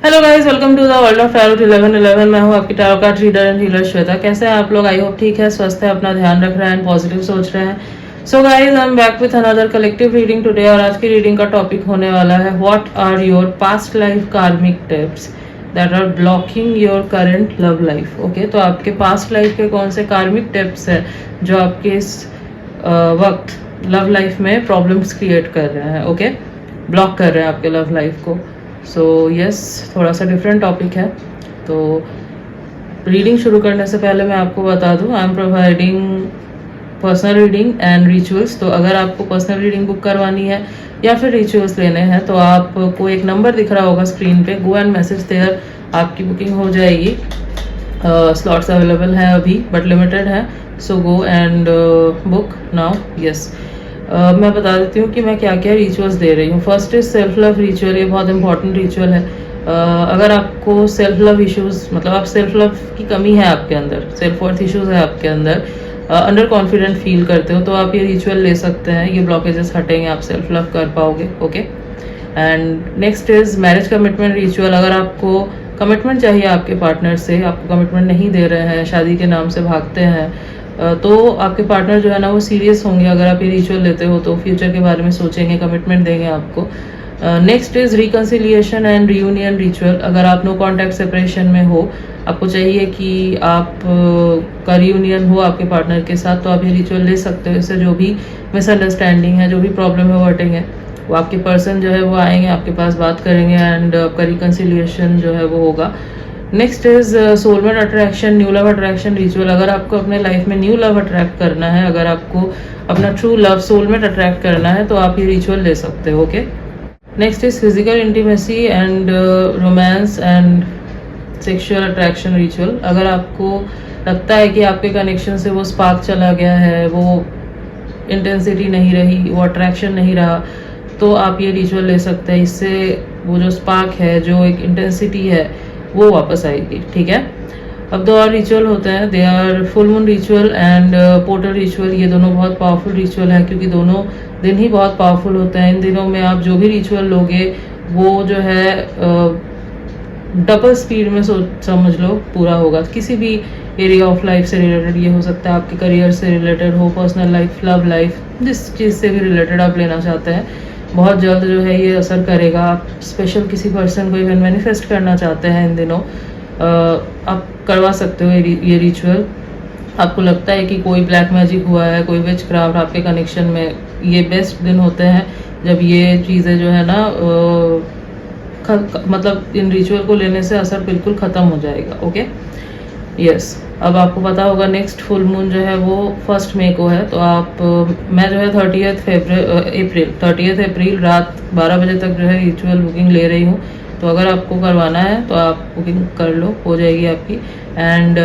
Hello guys, welcome to the world of tarot 1111। मैं हूं आपकी tarot card reader and healer Shweta. कैसे हैं आप लोग? आई होप ठीक है, स्वस्थ है, अपना ध्यान रख रहे हैं, पॉजिटिव सोच रहे हैं। So guys, I am back with another collective reading today. और आज की रीडिंग का टॉपिक होने वाला है what are your past life karmic tips that are blocking your current love life. Okay, तो आपके पास्ट लाइफ के कौन से कार्मिक टिप्स है जो आपके इस वक्त लव लाइफ में प्रॉब्लम्स क्रिएट कर रहे हैं। ओके, ब्लॉक कर रहे हैं आपके लव लाइफ को। सो यस, थोड़ा सा डिफरेंट टॉपिक है। तो रीडिंग शुरू करने से पहले मैं आपको बता दूं, I am providing personal reading and rituals. तो अगर आपको पर्सनल रीडिंग बुक करवानी है या फिर रिचुअल्स लेने हैं तो आपको एक नंबर दिख रहा होगा स्क्रीन पे, गो एंड मैसेज देयर, आपकी बुकिंग हो जाएगी। स्लॉट्स अवेलेबल हैं अभी बट लिमिटेड है, so go and book now. Yes, मैं बता देती हूँ कि मैं क्या क्या रिचुअल्स दे रही हूँ। First is self love ritual. ये बहुत इंपॉर्टेंट रिचुअल है। अगर आपको सेल्फ लव इश्यूज, मतलब आप सेल्फ लव की कमी है आपके अंदर, सेल्फ वर्थ इश्यूज है आपके अंदर, अंडर कॉन्फिडेंट फील करते हो, तो आप ये रिचुअल ले सकते हैं। ये ब्लॉकेजेस हटेंगे, आप सेल्फ लव कर पाओगे। Okay, and next is marriage commitment ritual. अगर आपको कमिटमेंट चाहिए आपके पार्टनर से, आपको कमिटमेंट नहीं दे रहे हैं, शादी के नाम से भागते हैं, तो आपके पार्टनर जो है ना वो सीरियस होंगे। अगर आप ये रिचुअल लेते हो तो फ्यूचर के बारे में सोचेंगे, कमिटमेंट देंगे आपको। Next is reconciliation and reunion ritual. अगर आप नो कॉन्टैक्ट सेपरेशन में हो, आपको चाहिए कि आप का रियूनियन हो आपके पार्टनर के साथ, तो आप ये रिचुअल ले सकते हो। इससे जो भी मिसअंडरस्टैंडिंग है, जो भी प्रॉब्लम है वो हटेंगे। वो आपके पर्सन जो है वो आएंगे आपके पास, बात करेंगे एंड आपका रिकन्सिलिएशन जो है वो होगा। Next is soulmate attraction, new love attraction ritual. अगर आपको अपने लाइफ में न्यू लव अट्रैक्ट करना है, अगर आपको अपना ट्रू लव सोलमेट अट्रैक्ट करना है, तो आप ये रिचुअल ले सकते हो। Okay, next is physical intimacy and romance and sexual attraction ritual. अगर आपको लगता है कि आपके कनेक्शन से वो स्पार्क चला गया है, वो इंटेंसिटी नहीं रही, वो अट्रैक्शन नहीं रहा, तो आप ये रिचुअल ले सकते हैं। इससे वो जो स्पार्क है, जो एक इंटेंसिटी है, वो वापस आएगी। ठीक है, अब दो और रिचुअल होते हैं, they are full moon ritual and portal ritual. ये दोनों बहुत पावरफुल रिचुअल हैं क्योंकि दोनों दिन ही बहुत पावरफुल होते हैं। इन दिनों में आप जो भी रिचुअल लोगे वो जो है डबल स्पीड में समझ लो पूरा होगा। किसी भी एरिया ऑफ लाइफ से रिलेटेड ये हो सकता है, आपके करियर से रिलेटेड हो, पर्सनल लाइफ, लव लाइफ, जिस चीज़ से भी रिलेटेड आप लेना चाहते हैं, बहुत जल्द जो है ये असर करेगा। आप स्पेशल किसी पर्सन को इवन मैनिफेस्ट करना चाहते हैं इन दिनों, आप करवा सकते हो ये रिचुअल। आपको लगता है कि कोई ब्लैक मैजिक हुआ है, कोई विच क्राफ्ट आपके कनेक्शन में, ये बेस्ट दिन होते हैं जब ये चीज़ें जो है ना मतलब इन रिचुअल को लेने से असर बिल्कुल ख़त्म हो जाएगा। ओके, यस, अब आपको पता होगा नेक्स्ट फुल मून जो है वो 1 मई को है। तो आप मैं जो है 30 अप्रैल रात 12 बजे तक जो है रिचुअल बुकिंग ले रही हूँ। तो अगर आपको करवाना है तो आप बुकिंग कर लो, हो जाएगी आपकी। एंड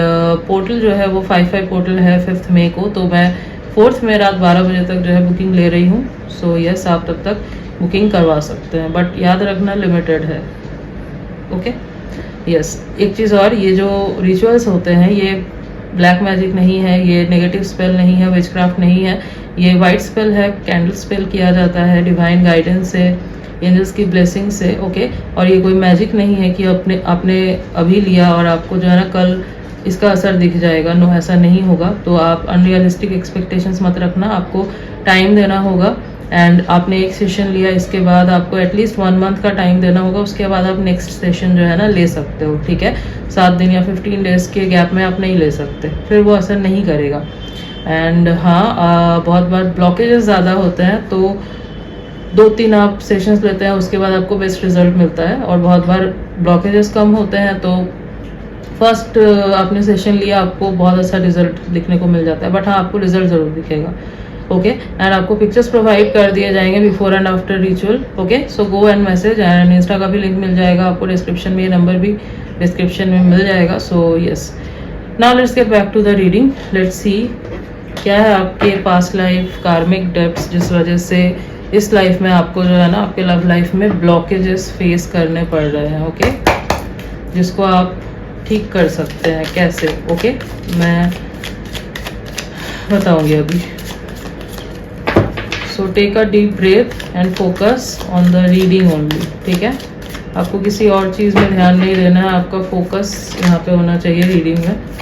पोर्टल जो है वो 5/5 पोर्टल है 5 मई को। तो मैं 4 मई रात 12 बजे तक जो है बुकिंग ले रही हूँ। सो यस, आप तब तक बुकिंग करवा सकते हैं, बट याद रखना लिमिटेड है। ओके, यस, एक चीज़ और, ये जो रिचुअल्स होते हैं ये ब्लैक मैजिक नहीं है, ये नेगेटिव स्पेल नहीं है, विचक्राफ्ट नहीं है, ये वाइट स्पेल है। कैंडल स्पेल किया जाता है डिवाइन गाइडेंस से, एंजल्स की ब्लेसिंग से। ओके, और ये कोई मैजिक नहीं है कि आपने अभी लिया और आपको जो है ना कल इसका असर दिख जाएगा। नो, ऐसा नहीं होगा। तो आप अनरियलिस्टिक एक्सपेक्टेशंस मत रखना, आपको टाइम देना होगा। एंड आपने एक सेशन लिया, इसके बाद आपको एटलीस्ट 1 मंथ का टाइम देना होगा। उसके बाद आप नेक्स्ट सेशन जो है ना ले सकते हो। ठीक है, 7 दिन या 15 डेज के गैप में आप नहीं ले सकते, फिर वो असर नहीं करेगा। एंड हाँ, बहुत बार ब्लॉकेजेस ज़्यादा होते हैं, तो 2-3 आप सेशंस लेते हैं, उसके बाद आपको बेस्ट रिजल्ट मिलता है। और बहुत बार ब्लॉकेजेस कम होते हैं, तो फर्स्ट आपने सेशन लिया, आपको बहुत अच्छा रिजल्ट दिखने को मिल जाता है, बट हाँ आपको रिजल्ट ज़रूर दिखेगा। ओके, एंड आपको पिक्चर्स प्रोवाइड कर दिए जाएंगे before and after ritual. Okay, so go and message, and Insta का भी लिंक मिल जाएगा आपको डिस्क्रिप्शन में, ये नंबर भी डिस्क्रिप्शन में मिल जाएगा। So yes, now let's get back to the reading. Let's see क्या है आपके पास्ट लाइफ कार्मिक डेप्थ्स जिस वजह से इस लाइफ में आपको जो है ना आपके लव लाइफ में ब्लॉकेजेस फेस करने पड़ रहे हैं। ओके, जिसको आप ठीक कर सकते हैं कैसे। ओके, मैं बताऊंगी अभी। So take a deep breath and focus on the reading only. ठीक है, आपको किसी और चीज़ में ध्यान नहीं देना है, आपका फोकस यहाँ पे होना चाहिए रीडिंग में।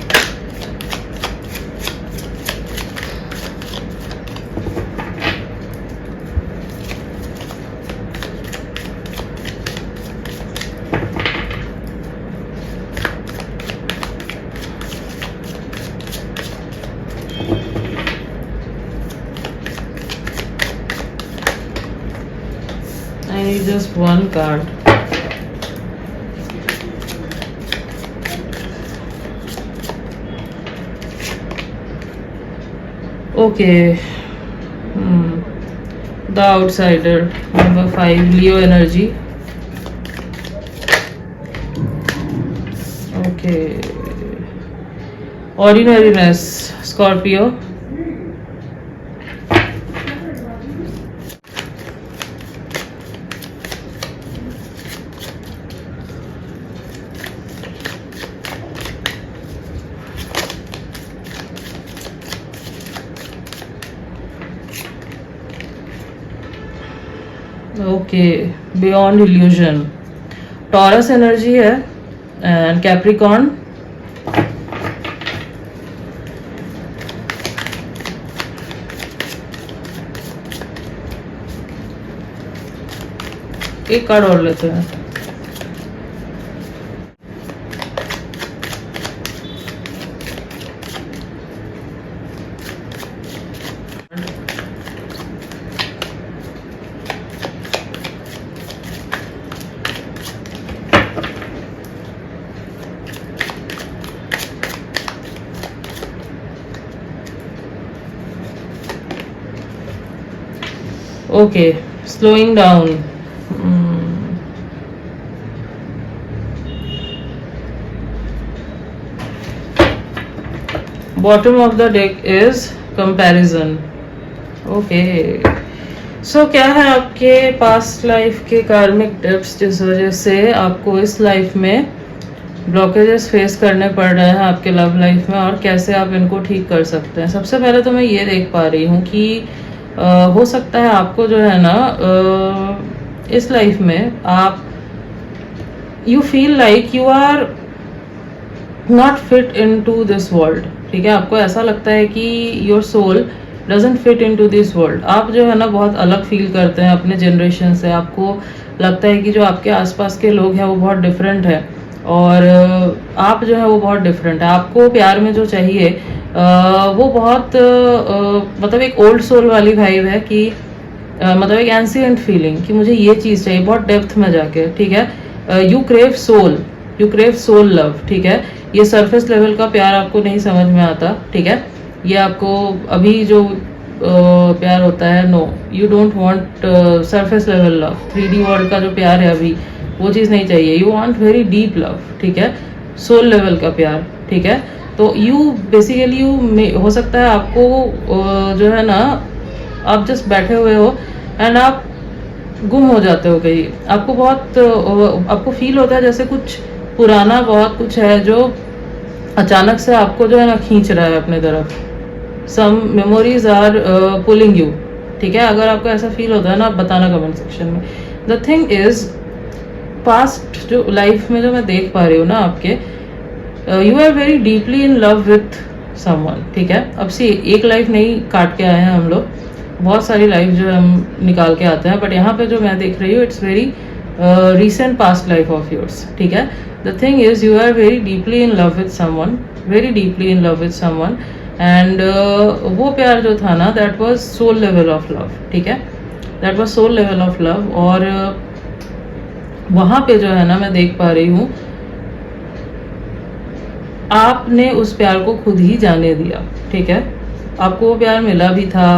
I need just one card. Okay. The outsider, number 5, Leo energy. Okay. Ordinariness, Scorpio. Okay, beyond illusion, taurus energy है एंड कैप्रिकॉर्न। एक कार्ड और लेते हैं। Okay, slowing down. Bottom of the deck is comparison. Okay. So क्या है आपके past life के कार्मिक डेप्थ्स जिस वजह से आपको इस लाइफ में ब्लॉकेजेस फेस करने पड़ रहे हैं आपके लव लाइफ में, और कैसे आप इनको ठीक कर सकते हैं। सबसे पहले तो मैं ये देख पा रही हूँ कि हो सकता है आपको जो है ना इस लाइफ में आप you feel like you are not fit in to this world. ठीक है, आपको ऐसा लगता है कि your soul doesn't fit in to this world. आप जो है ना बहुत अलग फील करते हैं अपने जनरेशन से। आपको लगता है कि जो आपके आसपास के लोग हैं वो बहुत डिफरेंट है, और आप जो है वो बहुत डिफरेंट है। आपको प्यार में जो चाहिए वो बहुत मतलब एक ओल्ड सोल वाली वाइब है कि मतलब एक एंशिएंट फीलिंग कि मुझे ये चीज़ चाहिए बहुत डेप्थ में जाके। ठीक है, यू क्रेव सोल लव। ठीक है, ये सरफेस लेवल का प्यार आपको नहीं समझ में आता। ठीक है, ये आपको अभी जो प्यार होता है, no you don't want surface level love. 3D world का जो प्यार है अभी वो चीज़ नहीं चाहिए। You want very deep love. ठीक है, सोल लेवल का प्यार। ठीक है, तो यू बेसिकली हो सकता है आपको जो है ना आप जस्ट बैठे हुए हो एंड आप गुम हो जाते हो कहीं। आपको बहुत आपको फील होता है जैसे कुछ पुराना बहुत कुछ है जो अचानक से आपको जो है ना खींच रहा है अपने तरफ। सम मेमोरीज आर पुलिंग यू। ठीक है, अगर आपको ऐसा फील होता है ना आप बताना कमेंट सेक्शन में। द थिंग इज पास्ट जो लाइफ में जो मैं देख पा रही हूँ ना आपके, you are very deeply in love with someone. ठीक है, अब सी एक लाइफ नहीं काट के आए हैं हम लोग, बहुत सारी लाइफ जो हम निकाल के आते हैं, बट यहाँ पे जो मैं देख रही हूँ it's very recent past life of yours. ठीक है, the thing is you are very deeply in love with someone, very deeply in love with someone, and वो प्यार जो था ना that was soul level of love. ठीक है, that was soul level of love, और वहाँ पे जो है ना मैं देख पा रही हूँ आपने उस प्यार को खुद ही जाने दिया। ठीक है, आपको वो प्यार मिला भी था,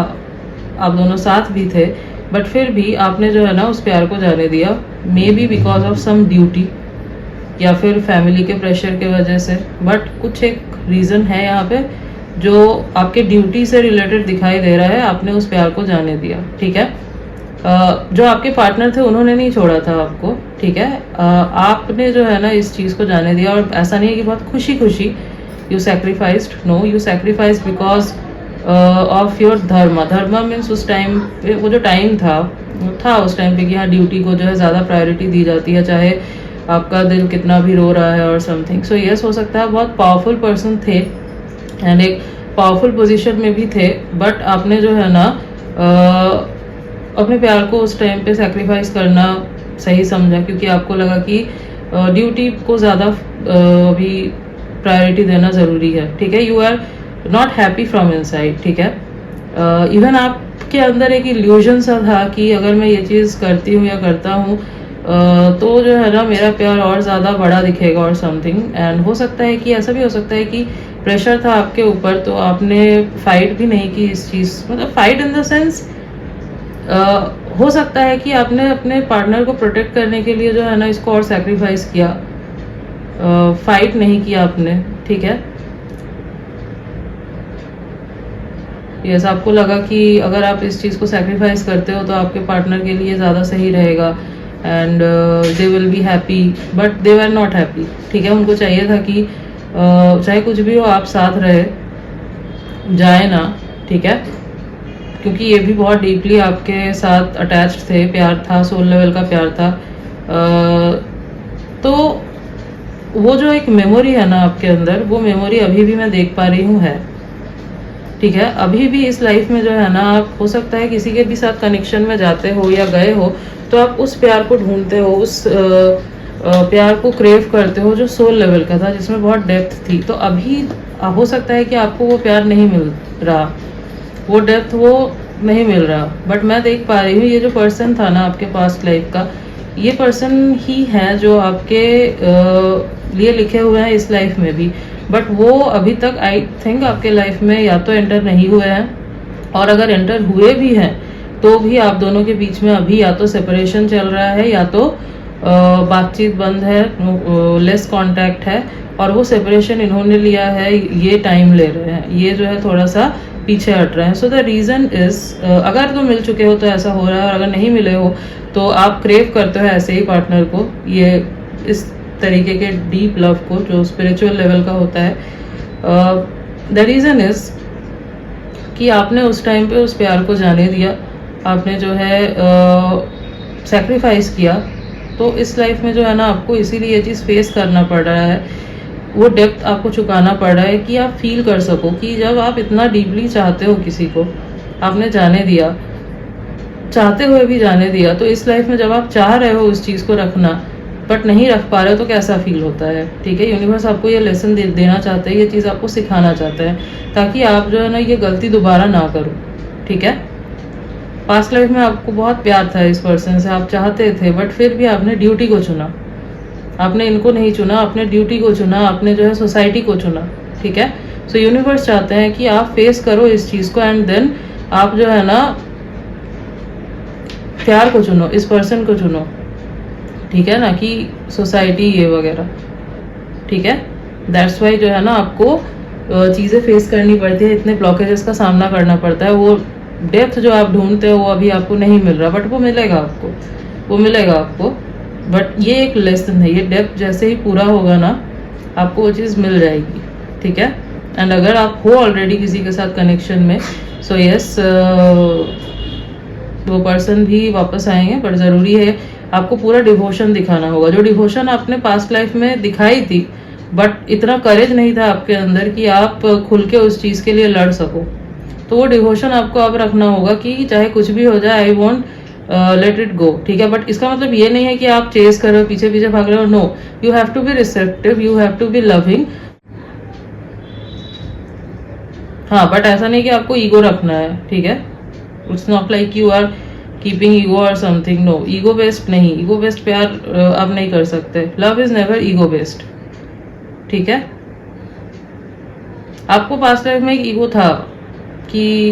आप दोनों साथ भी थे, बट फिर भी आपने जो है ना उस प्यार को जाने दिया। Maybe because of some duty या फिर फैमिली के प्रेशर के वजह से, बट कुछ एक रीज़न है यहाँ पे जो आपके ड्यूटी से रिलेटेड दिखाई दे रहा है। आपने उस प्यार को जाने दिया। ठीक है, जो आपके पार्टनर थे उन्होंने नहीं छोड़ा था आपको। ठीक है, आपने जो है ना इस चीज़ को जाने दिया, और ऐसा नहीं है कि बहुत खुशी खुशी you sacrificed. No, you sacrifice because of your dharma. Dharma means उस टाइम वो जो टाइम था था उस टाइम पे कि हाँ ड्यूटी को जो है ज़्यादा प्रायोरिटी दी जाती है, चाहे आपका दिल कितना भी रो रहा है और समथिंग। सो यस, हो सकता है बहुत पावरफुल पर्सन थे एंड एक पावरफुल पोजीशन में भी थे, बट आपने जो है ना अपने प्यार को उस टाइम पे सेक्रीफाइस करना सही समझा, क्योंकि आपको लगा कि ड्यूटी को ज़्यादा अभी प्रायोरिटी देना ज़रूरी है। ठीक है, you are not happy from inside. ठीक है, इवन आपके अंदर एक इल्यूजन सा था कि अगर मैं ये चीज़ करती हूँ या करता हूँ तो जो है ना मेरा प्यार और ज़्यादा बड़ा दिखेगा और समथिंग। एंड हो सकता है कि ऐसा भी हो सकता है कि प्रेशर था आपके ऊपर, तो आपने फाइट भी नहीं की इस चीज़, मतलब फाइट इन द सेंस हो सकता है कि आपने अपने पार्टनर को प्रोटेक्ट करने के लिए जो है ना इसको और सैक्रिफाइस किया, फाइट नहीं किया आपने। ठीक है, यस, आपको लगा कि अगर आप इस चीज़ को सैक्रिफाइस करते हो तो आपके पार्टनर के लिए ज़्यादा सही रहेगा and they will be happy, but they were not happy. ठीक है, उनको चाहिए था कि चाहे कुछ भी हो आप साथ रहे जाए ना। ठीक है, क्योंकि ये भी बहुत डीपली आपके साथ अटैच्ड थे, प्यार था, सोल लेवल का प्यार था। तो वो जो एक मेमोरी है ना आपके अंदर, वो मेमोरी अभी भी मैं देख पा रही हूँ है। ठीक है, अभी भी इस लाइफ में जो है ना, आप हो सकता है किसी के भी साथ कनेक्शन में जाते हो या गए हो तो आप उस प्यार को ढूंढते हो, उस प्यार को क्रेव करते हो जो सोल लेवल का था, जिसमें बहुत डेप्थ थी। तो अभी हो सकता है कि आपको वो प्यार नहीं मिल रहा, वो डेप्थ वो नहीं मिल रहा, बट मैं देख पा रही हूँ ये जो पर्सन था ना आपके पास्ट लाइफ का, ये पर्सन ही है जो आपके लिए लिखे हुए हैं इस लाइफ में भी, बट वो अभी तक आई थिंक आपके लाइफ में या तो एंटर नहीं हुए हैं, और अगर एंटर हुए भी हैं तो भी आप दोनों के बीच में अभी या तो सेपरेशन चल रहा है या तो बातचीत बंद है, लेस कांटेक्ट है, और वो सेपरेशन इन्होंने लिया है, ये टाइम ले रहे हैं, ये जो है थोड़ा सा पीछे हट रहे हैं। सो द रीज़न इज, अगर तो मिल चुके हो तो ऐसा हो रहा है, और अगर नहीं मिले हो तो आप क्रेव करते हो ऐसे ही पार्टनर को, ये इस तरीके के डीप लव को जो स्पिरिचुअल लेवल का होता है। द रीज़न इज कि आपने उस टाइम पे उस प्यार को जाने दिया, आपने जो है सेक्रीफाइस किया, तो इस लाइफ में जो है ना आपको इसीलिए ये चीज़ फेस करना पड़ रहा है, वो डेप्थ आपको चुकाना पड़ रहा है कि आप फील कर सको कि जब आप इतना डीपली चाहते हो किसी को, आपने जाने दिया, चाहते हुए भी जाने दिया, तो इस लाइफ में जब आप चाह रहे हो उस चीज़ को रखना बट नहीं रख पा रहे हो तो कैसा फील होता है। ठीक है, यूनिवर्स आपको ये लेसन देना चाहता है, ये चीज़ आपको सिखाना चाहता है, ताकि आप जो है ना ये गलती दोबारा ना करो। ठीक है, पास्ट लाइफ में आपको बहुत प्यार था इस पर्सन से, आप चाहते थे, बट फिर भी आपने ड्यूटी को चुना, आपने इनको नहीं चुना, आपने ड्यूटी को चुना, आपने जो है सोसाइटी को चुना। ठीक है, सो यूनिवर्स चाहते हैं कि आप फेस करो इस चीज़ को एंड देन आप जो है ना प्यार को चुनो, इस पर्सन को चुनो। ठीक है ना, कि सोसाइटी ये वगैरह। ठीक है, दैट्स वाई जो है ना आपको चीज़ें फेस करनी पड़ती है, इतने ब्लॉकेजेस का सामना करना पड़ता है। वो डेप्थ जो आप ढूंढते हो वो अभी आपको नहीं मिल रहा, बट वो मिलेगा आपको, वो मिलेगा आपको। बट ये एक लेसन है, ये डेप्थ जैसे ही पूरा होगा ना आपको वो चीज़ मिल जाएगी। ठीक है, एंड अगर आप हो ऑलरेडी किसी के साथ कनेक्शन में, सो यस, वो पर्सन भी वापस आएंगे, बट ज़रूरी है आपको पूरा डिवोशन दिखाना होगा, जो डिवोशन आपने पास्ट लाइफ में दिखाई थी, बट इतना करेज नहीं था आपके अंदर कि आप खुल के उस चीज़ के लिए लड़ सको। तो वो डिवोशन आपको अब रखना होगा कि चाहे कुछ भी हो जाए, I won't let it go. ठीक है, बट इसका मतलब ये नहीं है कि आप चेस कर रहे हो, पीछे पीछे भाग रहे हो, no, you have to be receptive, you have to be loving. हाँ, बट ऐसा नहीं कि आपको ईगो रखना है। ठीक है, it's not like you are keeping ego और समथिंग, नो, ईगो बेस्ड नहीं, ईगो बेस्ड प्यार आप नहीं कर सकते। Love is never ego based. ठीक है, आपको पास्ट लाइफ में एक ईगो था कि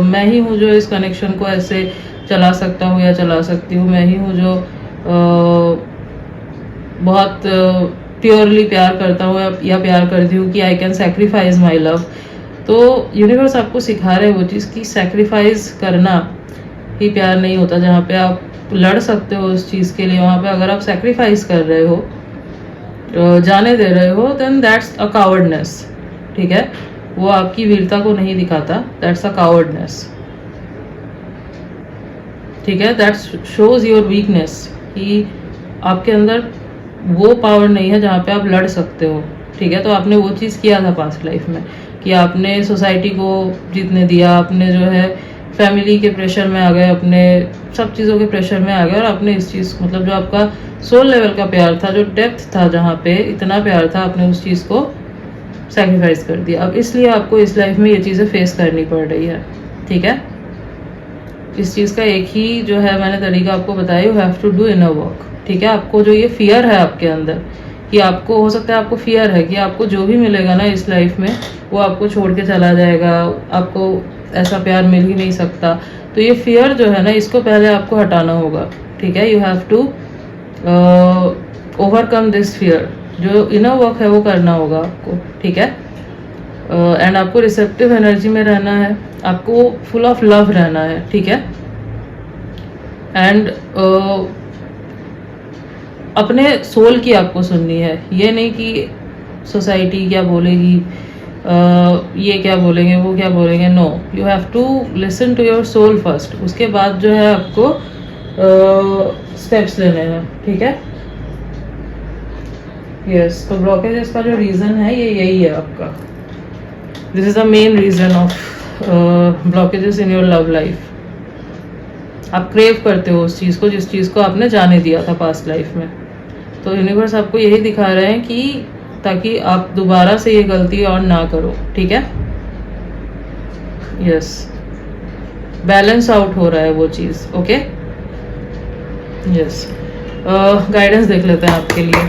मैं ही हूँ जो इस कनेक्शन को ऐसे चला सकता हूँ या चला सकती हूँ, मैं ही हूँ जो बहुत प्योरली प्यार करता हूँ या प्यार करती हूँ, कि I can sacrifice my love. तो यूनिवर्स आपको सिखा रहे हैं वो चीज़ कि सेक्रीफाइस करना ही प्यार नहीं होता। जहाँ पे आप लड़ सकते हो उस चीज़ के लिए, वहाँ पे अगर आप सेक्रीफाइस कर रहे हो, जाने दे रहे हो, देन दैट्स अ कावर्डनेस। ठीक है, वो आपकी वीरता को नहीं दिखाता, दैट्स अ कावर्डनेस। ठीक है, दैट शोज योर वीकनेस, कि आपके अंदर वो पावर नहीं है जहाँ पे आप लड़ सकते हो। ठीक है, तो आपने वो चीज़ किया था पास्ट लाइफ में कि आपने सोसाइटी को जीतने दिया, आपने जो है फैमिली के प्रेशर में आ गए, अपने सब चीज़ों के प्रेशर में आ गए, और आपने इस चीज़ मतलब जो आपका सोल लेवल का प्यार था, जो डेप्थ था, जहाँ पे इतना प्यार था, आपने उस चीज़ को सैक्रिफाइस कर दिया। अब इसलिए आपको इस लाइफ में ये चीज़ें फेस करनी पड़ रही है। ठीक है, इस चीज़ का एक ही जो है मैंने तरीका आपको बताया, you have to do inner work. ठीक है, आपको जो ये फियर है आपके अंदर कि आपको हो सकता है, आपको फियर है कि आपको जो भी मिलेगा ना इस लाइफ में वो आपको छोड़ के चला जाएगा, आपको ऐसा प्यार मिल ही नहीं सकता। तो ये फियर जो है ना, इसको पहले आपको हटाना होगा। ठीक है, you have to overcome this fear. जो इनर वर्क है वो करना होगा आपको। ठीक है, एंड आपको रिसेप्टिव एनर्जी में रहना है, आपको फुल ऑफ लव रहना है। ठीक है, एंड अपने सोल की आपको सुननी है, ये नहीं कि सोसाइटी क्या बोलेगी, ये क्या बोलेंगे, वो क्या बोलेंगे। No, you have to listen to your soul first, उसके बाद जो है आपको स्टेप्स लेने हैं। ठीक है, यस। तो ब्लॉकेजेस का जो रीज़न है ये यही है आपका, this is the main reason of blockages in your love life. आप क्रेव करते हो उस चीज़ को जिस चीज़ को आपने जाने दिया था पास्ट लाइफ में। तो यूनिवर्स आपको यही दिखा रहे हैं कि ताकि आप दोबारा से ये गलती और ना करो। ठीक है, यस, बैलेंस आउट हो रहा है वो चीज़। Okay, yes. गाइडेंस देख लेते हैं आपके लिए।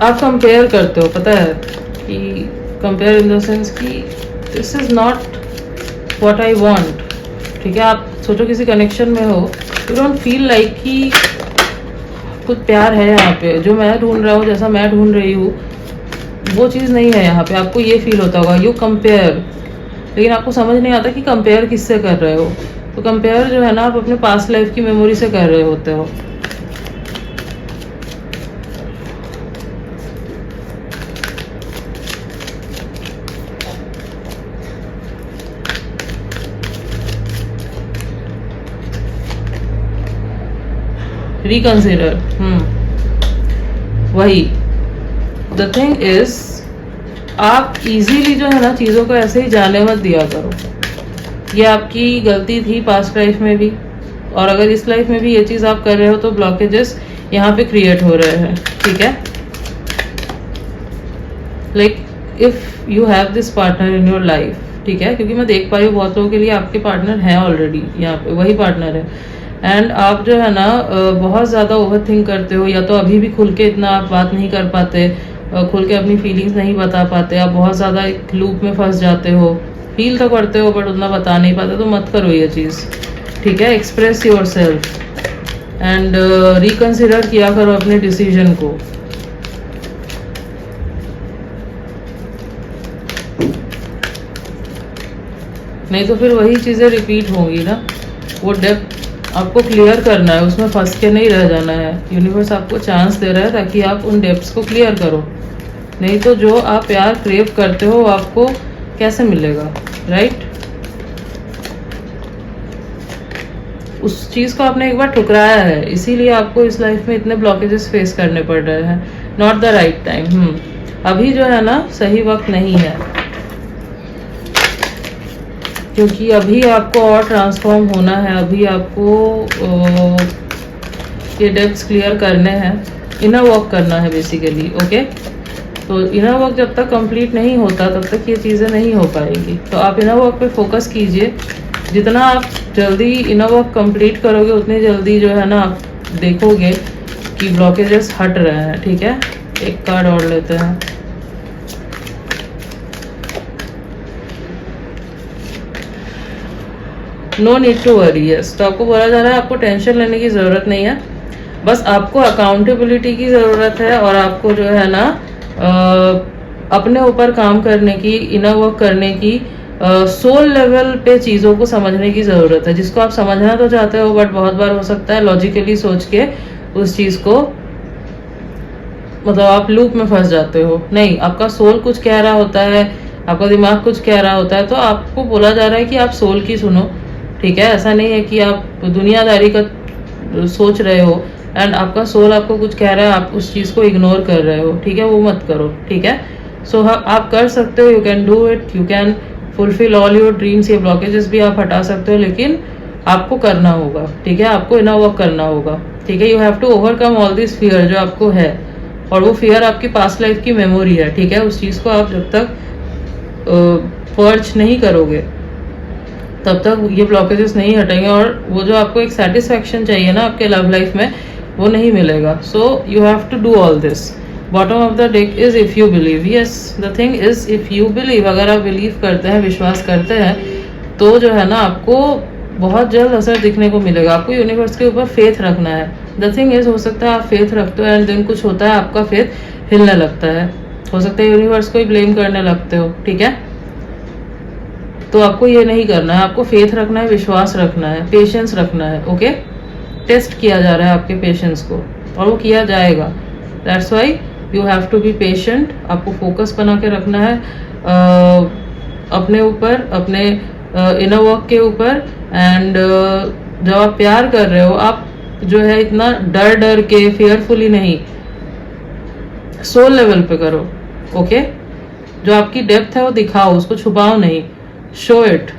आप कंपेयर करते हो, पता है कि कंपेयर इन द सेंस कि this is not what I want. ठीक है, आप सोचो किसी कनेक्शन में हो, यू डोंट फील लाइक कि कुछ प्यार है यहाँ पे, जो मैं ढूंढ रहा हूँ, जैसा मैं ढूंढ रही हूँ वो चीज़ नहीं है यहाँ पे। आपको ये फील होता होगा, यू कंपेयर, लेकिन आपको समझ नहीं आता कि कंपेयर किससे कर रहे हो। तो कंपेयर जो है ना, आप अपने पास्ट लाइफ की मेमोरी से कर रहे होते हो। रिकंसिडर, वही द थिंग इज, आप इजीली जो है ना चीज़ों को ऐसे ही जाने मत दिया करो। ये आपकी गलती थी पास्ट लाइफ में भी, और अगर इस लाइफ में भी ये चीज़ आप कर रहे हो तो ब्लॉकेजेस यहाँ पे क्रिएट हो रहे हैं। ठीक है, like if you have this partner in your life, ठीक है, क्योंकि मैं देख पा रही हूँ बहुत लोगों के लिए आपके पार्टनर हैं ऑलरेडी, यहाँ पे वही पार्टनर है, एंड आप जो है ना बहुत ज़्यादा ओवर थिंक करते हो, या तो अभी भी खुल के इतना आप बात नहीं कर पाते, खुल के अपनी फीलिंग्स नहीं बता पाते, आप बहुत ज़्यादा एक लूप में फंस जाते हो, फील तो करते हो बट उतना बता नहीं पाते। तो मत करो ये चीज़। ठीक है, express your self and reconsider किया करो अपने डिसीजन को। नहीं तो फिर वही चीज़ें रिपीट होंगी ना। वो डेप्थ आपको क्लियर करना है, उसमें फंस के नहीं रह जाना है। यूनिवर्स आपको चांस दे रहा है ताकि आप उन डेप्थ्स को क्लियर करो, नहीं तो जो आप प्यार क्रेव करते हो आपको कैसे मिलेगा, राइट? उस चीज़ को आपने एक बार ठुकराया है, इसीलिए आपको इस लाइफ में इतने ब्लॉकेजेस फेस करने पड़ रहे हैं। Not the right time. अभी जो है ना सही वक्त नहीं है, क्योंकि अभी आपको और ट्रांसफॉर्म होना है, अभी आपको ये डेप्थ्स क्लियर करने हैं, इनर वर्क करना है बेसिकली। ओके, तो इनर वर्क जब तक कंप्लीट नहीं होता तब तक ये चीज़ें नहीं हो पाएंगी। तो आप इनर वर्क पे फोकस कीजिए। जितना आप जल्दी इनर वर्क कंप्लीट करोगे उतनी जल्दी जो है ना आप देखोगे कि ब्लॉकेजेस हट रहे हैं। ठीक है, एक कार्ड और लेते हैं। No need to worry. Yes, तो आपको बोला जा रहा है आपको टेंशन लेने की ज़रूरत नहीं है, बस आपको अकाउंटेबिलिटी की ज़रूरत है, और आपको जो है ना अपने ऊपर काम करने की, इनर वर्क करने की, सोल लेवल पे चीज़ों को समझने की ज़रूरत है, जिसको आप समझना तो चाहते हो बट बहुत बार हो सकता है लॉजिकली सोच के उस चीज़ को मतलब आप लूप में फंस जाते हो। नहीं, आपका सोल कुछ कह रहा होता है, आपका दिमाग कुछ कह रहा होता है, तो आपको बोला जा रहा है कि आप सोल की सुनो, ठीक है, ऐसा नहीं है कि आप दुनियादारी का सोच रहे हो एंड आपका सोल आपको कुछ कह रहा है, आप उस चीज़ को इग्नोर कर रहे हो, ठीक है, वो मत करो, ठीक है। सो आप कर सकते हो, you can do it, you can fulfil all your dreams. ये ब्लॉकेजेस भी आप हटा सकते हो, लेकिन आपको करना होगा, ठीक है, आपको इनर वर्क करना होगा, ठीक है। You have to overcome all this fear जो आपको है, और वो फियर आपकी पास्ट लाइफ की मेमोरी है, ठीक है। उस चीज़ को आप जब तक पर्च नहीं करोगे तब तक ये ब्लॉकेजेस नहीं हटेंगे, और वो जो आपको एक सेटिस्फैक्शन चाहिए ना आपके लव लाइफ में, वो नहीं मिलेगा। So you have to do all this. Bottom of the deck is if you believe, yes the thing is if you believe, अगर आप बिलीव करते हैं, विश्वास करते हैं, तो जो है ना आपको बहुत जल्द असर दिखने को मिलेगा। आपको यूनिवर्स के ऊपर फेथ रखना है। द थिंग इज, हो सकता है आप फेथ रखते हो एंड देन कुछ होता है, आपका फेथ हिलने लगता है, हो सकता है यूनिवर्स को ही ब्लेम करने लगते हो, ठीक है। तो आपको ये नहीं करना है, आपको फेथ रखना है, विश्वास रखना है, पेशेंस रखना है, ओके। टेस्ट किया जा रहा है आपके पेशेंस को, और वो किया जाएगा। That's why you have to be patient. आपको फोकस बना के रखना है अपने ऊपर, अपने इनर वर्क के ऊपर। एंड जब आप प्यार कर रहे हो, आप जो है इतना डर डर के फेयरफुली नहीं, सोल लेवल पे करो, ओके। जो आपकी डेप्थ है वो दिखाओ, उसको छुपाओ नहीं, शो इट।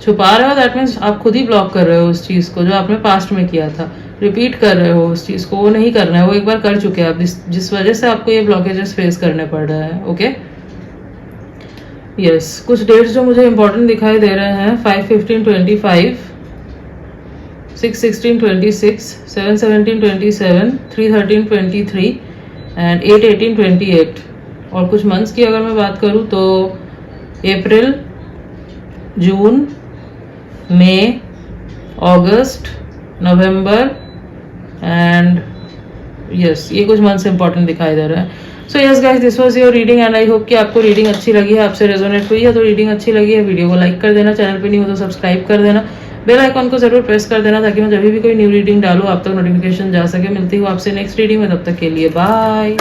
छुपा रहे हो दैट मीन्स आप खुद ही ब्लॉक कर रहे हो उस चीज़ को जो आपने पास्ट में किया था, रिपीट कर रहे हो उस चीज़ को, वो नहीं करना है, वो एक बार कर चुके हैं आप, जिस वजह से आपको ये ब्लॉकेजेस फेस करने पड़ रहे हैं, ओके। यस, कुछ डेट्स जो मुझे इंपॉर्टेंट दिखाई दे रहे हैं, 5/15/25, 6/16/26, 7/17/27, 3/13/23 एंड 8/18/28। और कुछ मंथ्स की अगर मैं बात करूँ तो अप्रैल, जून, मई, अगस्त, नवंबर एंड यस, ये कुछ मंथ्स इंपॉर्टेंट दिखाई दे रहे हैं। So yes guys, this was your reading and I hope कि आपको रीडिंग अच्छी लगी है, आपसे रेजोनेट हुई है। तो रीडिंग अच्छी लगी है, वीडियो को लाइक कर देना, चैनल पे नहीं हो तो सब्सक्राइब कर देना, बेल आइकॉन को जरूर प्रेस कर देना ताकि मैं जब भी कोई न्यू रीडिंग डालूँ आप तक नोटिफिकेशन जा सके। मिलती हूँ आपसे नेक्स्ट रीडिंग में, तब तक के लिए बाय।